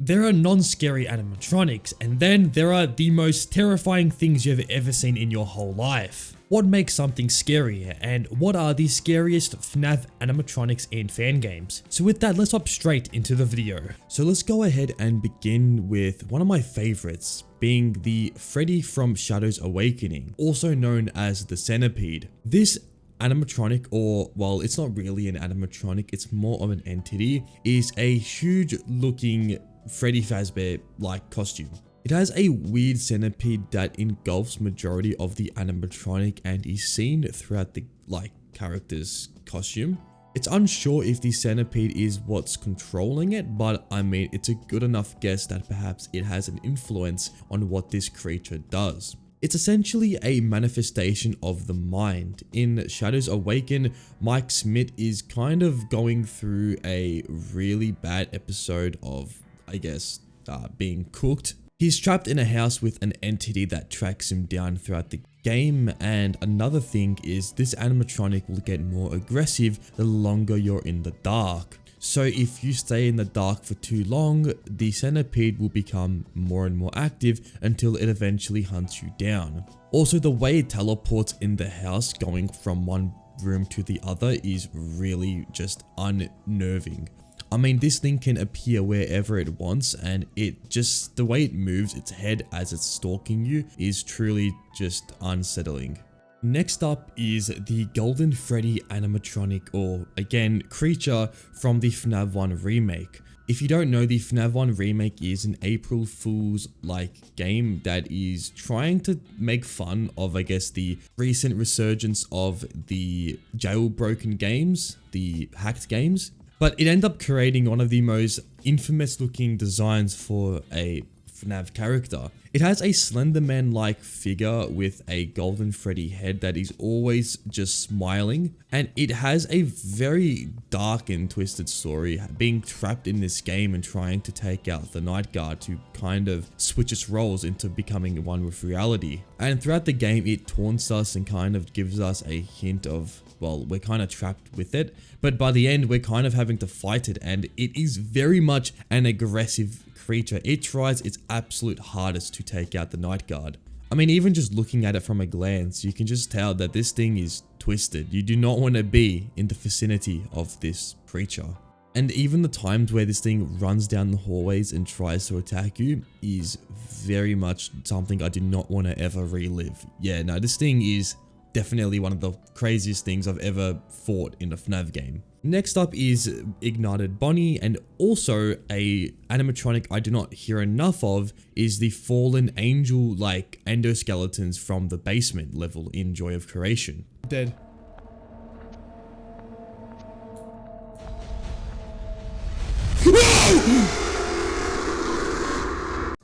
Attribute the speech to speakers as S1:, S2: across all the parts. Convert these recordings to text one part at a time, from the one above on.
S1: There are non-scary animatronics, and then there are the most terrifying things you've ever seen in your whole life. What makes something scary, and what are the scariest FNAF animatronics in fan games? So with that, let's hop straight into the video. So let's go ahead and begin with one of my favorites, being the Freddy from Shadows Awakening, also known as the Centipede. This animatronic, or well, it's not really an animatronic, it's more of an entity, is a huge looking Freddy Fazbear like costume. It has a weird centipede that engulfs majority of the animatronic and is seen throughout the character's costume. It's unsure if the centipede is what's controlling it, but I mean, it's a good enough guess that perhaps it has an influence on what this creature does. It's essentially a manifestation of the mind. In Shadows Awaken, Mike Smith is kind of going through a really bad episode of, I guess, being cooked. He's trapped in a house with an entity that tracks him down throughout the game, and another thing is this animatronic will get more aggressive the longer you're in the dark. So if you stay in the dark for too long, the centipede will become more and more active until it eventually hunts you down. Also, the way it teleports in the house going from one room to the other is really just unnerving. I mean, this thing can appear wherever it wants, and the way it moves its head as it's stalking you is truly just unsettling. Next up is the Golden Freddy animatronic, or again, creature from the FNAF 1 remake. If you don't know, the FNAF 1 remake is an April Fool's game that is trying to make fun of, I guess, the recent resurgence of the jailbroken games, the hacked games. But it ended up creating one of the most infamous looking designs for a FNAF character. It has a Slenderman-like figure with a Golden Freddy head that is always just smiling, and it has a very dark and twisted story, being trapped in this game and trying to take out the Night Guard to kind of switch its roles into becoming one with reality. And throughout the game, it taunts us and kind of gives us a hint of, well, we're kind of trapped with it, but by the end we're kind of having to fight it, and it is very much an aggressive creature. It tries its absolute hardest to take out the Night Guard. I mean, even just looking at it from a glance, you can just tell that this thing is twisted. You do not want to be in the vicinity of this creature. And even the times where this thing runs down the hallways and tries to attack you is very much something I do not want to ever relive. Yeah, no, this thing is definitely one of the craziest things I've ever fought in a FNAF game. Next up is Ignited Bunny, and also a animatronic I do not hear enough of is the fallen angel endoskeletons from the basement level in Joy of Creation. Dead.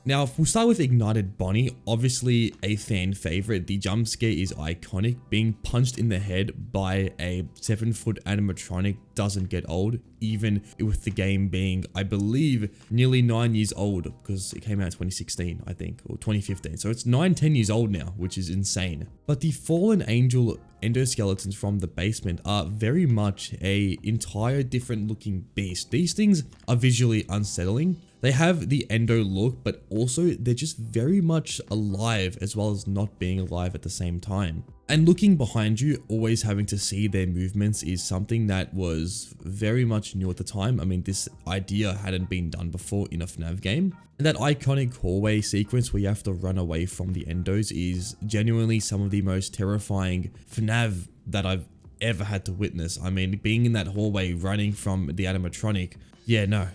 S1: Now, if we'll start with Ignited Bunny, obviously a fan favorite. The jump scare is iconic. Being punched in the head by a 7-foot animatronic doesn't get old, even with the game being, I believe, nearly 9 years old, because it came out in 2016, I think, or 2015. So it's 9-10 years old now, which is insane. But the fallen angel endoskeletons from the basement are very much a entire different looking beast. These things are visually unsettling. They have the endo look, but also they're just very much alive as well as not being alive at the same time. And looking behind you, always having to see their movements is something that was very much new at the time. I mean, this idea hadn't been done before in a FNAF game. And that iconic hallway sequence where you have to run away from the endos is genuinely some of the most terrifying FNAF that I've ever had to witness. I mean, being in that hallway running from the animatronic, yeah, no,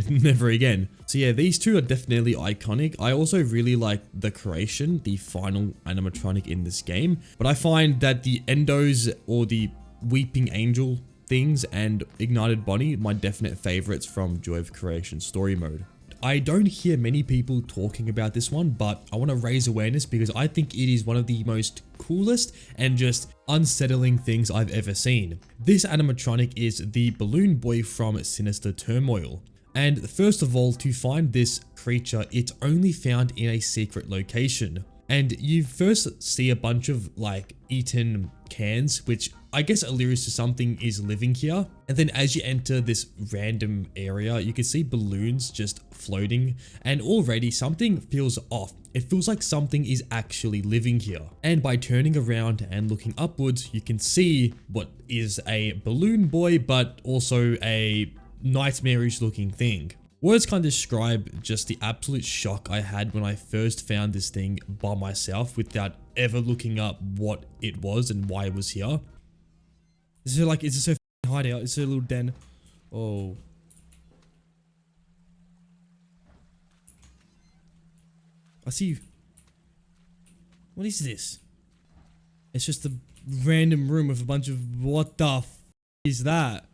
S1: never again. So yeah, these two are definitely iconic. I also really like the Creation, the final animatronic in this game, but I find that the endos or the weeping angel things and Ignited Bunny, my definite favorites from Joy of Creation story mode. I don't hear many people talking about this one, but I want to raise awareness because I think it is one of the most coolest and just unsettling things I've ever seen. This animatronic is the balloon boy from Sinister Turmoil. And first of all, to find this creature, it's only found in a secret location. And you first see a bunch of eaten cans, which I guess allures to something is living here. And then as you enter this random area, you can see balloons just floating, and already something feels off. It feels like something is actually living here. And by turning around and looking upwards, you can see what is a balloon boy, but also a nightmarish looking thing. Words can't describe just the absolute shock I had when I first found this thing by myself without ever looking up what it was and why it was here. Is it like, is it so f***ing hideout? Is it a little den? Oh. I see you. What is this? It's just a random room with a bunch of, what the f*** is that?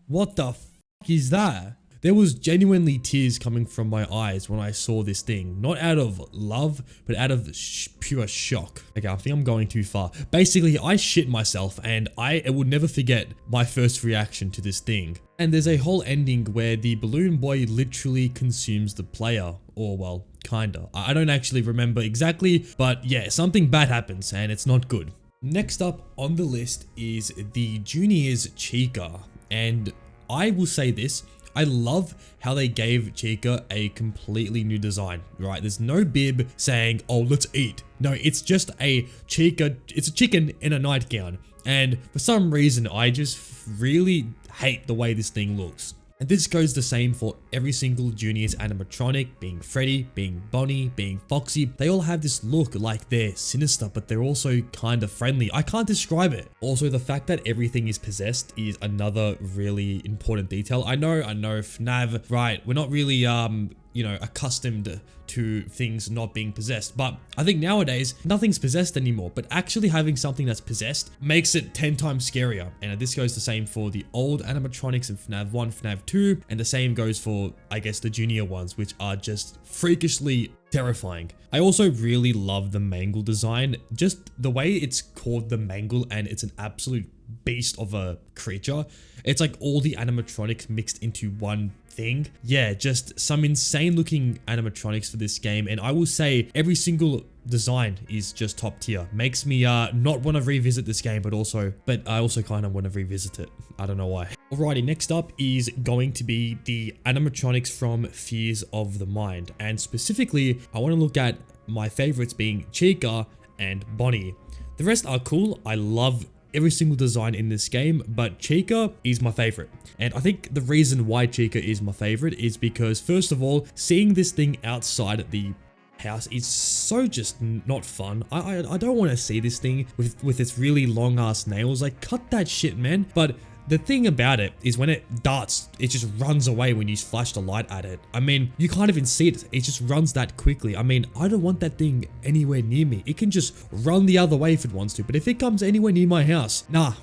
S1: What the f*** is that? There was genuinely tears coming from my eyes when I saw this thing. Not out of love, but out of pure shock. Okay, I think I'm going too far. Basically, I shit myself, and I will never forget my first reaction to this thing. And there's a whole ending where the balloon boy literally consumes the player. Or, well, kinda. I don't actually remember exactly, but yeah, something bad happens, and it's not good. Next up on the list is the Junior's Chica. And I will say this, I love how they gave Chica a completely new design, right? There's no bib saying, oh, let's eat. No, it's just a Chica, it's a chicken in a nightgown. And for some reason, I just really hate the way this thing looks. And this goes the same for every single Junior's animatronic, being Freddy, being Bonnie, being Foxy. They all have this look like they're sinister, but they're also kind of friendly. I can't describe it. Also, the fact that everything is possessed is another really important detail. I know FNAF, right? We're not really, you know, accustomed to things not being possessed, but I think nowadays nothing's possessed anymore, but actually having something that's possessed makes it 10 times scarier. And this goes the same for the old animatronics in FNAF 1, FNAF 2, and the same goes for, I guess, the Junior ones, which are just freakishly terrifying. I also really love the mangle design, just the way it's called the mangle, and it's an absolute beast of a creature. It's like all the animatronics mixed into one thing. Yeah, just some insane looking animatronics for this game, and I will say every single design is just top tier. Makes me not want to revisit this game, but I also kind of want to revisit it. I don't know why. Alrighty, next up is going to be the animatronics from Fears of the Mind, and specifically I want to look at my favorites being Chica and Bonnie. The rest are cool. I love every single design in this game, but Chica is my favorite. And I think the reason why Chica is my favorite is because, first of all, seeing this thing outside the house is so just not fun. I don't want to see this thing with its really long ass nails. Like, cut that shit, man. But the thing about it is when it darts, it just runs away when you flash the light at it. I mean, you can't even see it. It just runs that quickly. I mean, I don't want that thing anywhere near me. It can just run the other way if it wants to, but if it comes anywhere near my house, nah,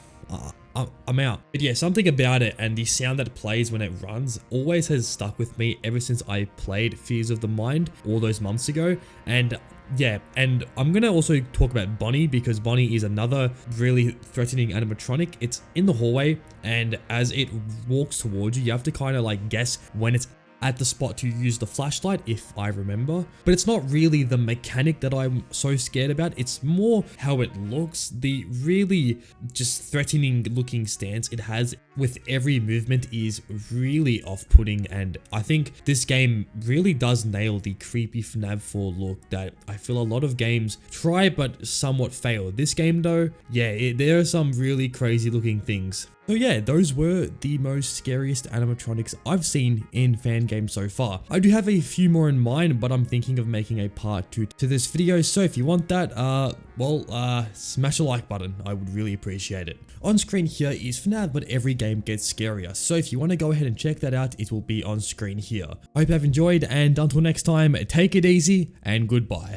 S1: I'm out. But yeah, something about it and the sound that it plays when it runs always has stuck with me ever since I played Fears of the Mind all those months ago. And yeah, and I'm gonna also talk about Bonnie, because Bonnie is another really threatening animatronic. It's in the hallway, and as it walks towards you, you have to kind of like guess when it's at the spot to use the flashlight, if I remember. But it's not really the mechanic that I'm so scared about. It's more how it looks. The really just threatening looking stance it has with every movement is really off-putting, and I think this game really does nail the creepy FNAF 4 look that I feel a lot of games try but somewhat fail. This game though, yeah, there are some really crazy looking things. So yeah, those were the most scariest animatronics I've seen in fan games so far. I do have a few more in mind, but I'm thinking of making a part 2 to this video. So if you want that, smash a like button. I would really appreciate it. On screen here is FNAF, but every game gets scarier. So if you want to go ahead and check that out, it will be on screen here. I hope you have enjoyed, and until next time, take it easy and goodbye.